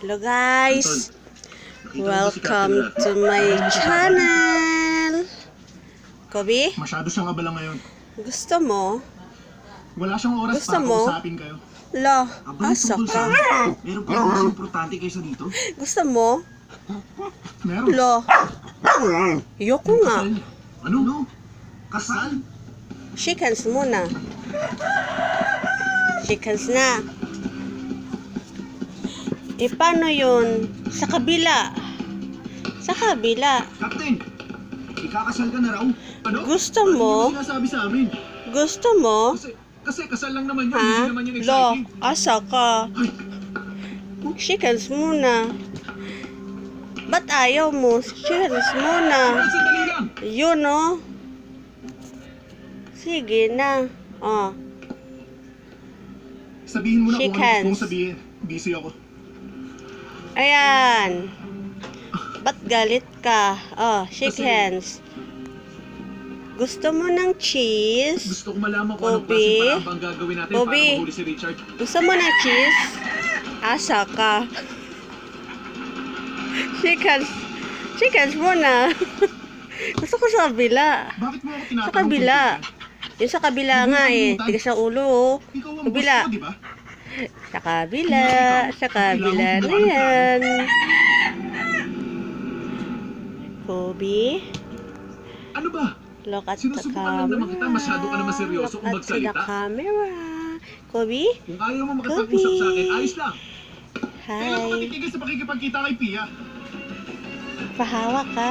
Hello guys, welcome to my channel. Kobe, Masyado siyang abala ngayon. gusto mo? Wala siyang oras Gusto para mo? kausapin kayo. Lo, Abang asa tungkol ka? sa meron pa mas importante kaysa dito? Gusto mo? Meron. Lo, ayoko nga. Kasal. Ano? No? Kasal? Shake hands muna. Shake hands na. Eh, paano yun? Sa kabila. Sa kabila. Captain! Ikakasal ka na raw. Ano? Gusto Ano mo? yung sinasabi sa amin? Gusto mo? Kasi kasal lang naman yun. Ha? Hindi naman yung Lo, exciting. asa ka? Ay, Shake hands muna. Ba't ayaw mo? Shake hands muna. sandali lang. Yun, oh. Sige na. Oh. Sabihin mo na Shake kung ano gusto hands. mong sabihin. Busy ako. Ayan. Ba't galit ka? Oh, shake Kasi- hands. Gusto mo ng cheese? Gusto ko malaman kung anong Kobe? klaseng paraan bang gagawin natin Kobe? para mahuli si Richard. Gusto mo ng cheese? Asa ka? Shake hands. Shake hands muna. Gusto ko sa kabila. Bakit mo ako tinatanong? Sa kabila. tungkol Yung sa kabila Hindi mo nga eh. nakalimutan. Tigas sa ulo oh. dyan? Ikaw ang Kabila. boss ko, di ba? Sa kabila. Sa kabila na yan. Kobe, Ano ba? look at the Sinusubukan lang naman kita. camera. Masyado ka naman seryoso kung Look at the magsalita. camera. Kobe, Kung ayaw mo makipag-usap sa akin, ayos lang. Kailan ko hi. matitigil sa pakikipagkita kay Pia? Pahawak ka.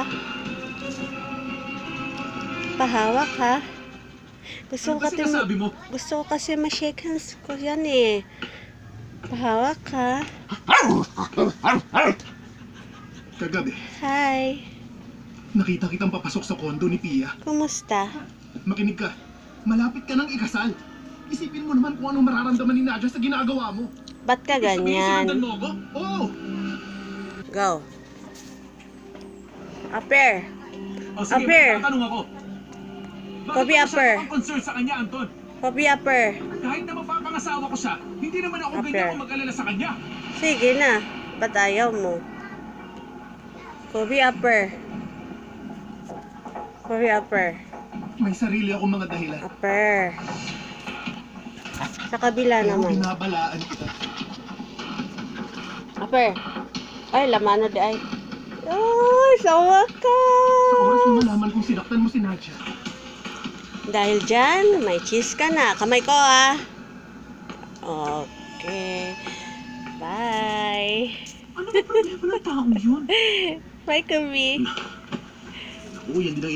Pahawak ka. Gusto Ano ko ba kasi sinasabi mo? gusto ko kasi ma-shake hands ko yan eh. Pahawak ka. Kagabi, Hi. nakita kitang papasok sa kondo ni Pia. Kumusta? Makinig ka. Malapit ka nang ikasal. Isipin mo naman kung anong mararamdaman ni Nadia sa ginagawa mo. Ba't ka Sabihin, sinundan ganyan? mo ako? Oo. Go. Upper. O sige, Upper. tatanong ako. Bakit Kobe, ka upper. masyadong concern sa kanya, Anton? Kobe, upper. Kahit na mapapangasawa ko siya, hindi naman ako Upper. ganyan kung mag-alala sa kanya. Sige na. Ba't ayaw mo? Kobe, upper. Kobe, upper. May sarili akong mga dahilan. Upper. Sa kabila Pero naman. binabalaan kita. Upper. Ay, laman na di ay. Ay, sawa ka. Sa oras mo malaman kung sinaktan mo si Nadia. Dahil dyan, may cheese ka na. Kamay ko ah. Okay. Bye. Ano ba problema ng taong yun? Bye, Kobe. Uy, hindi na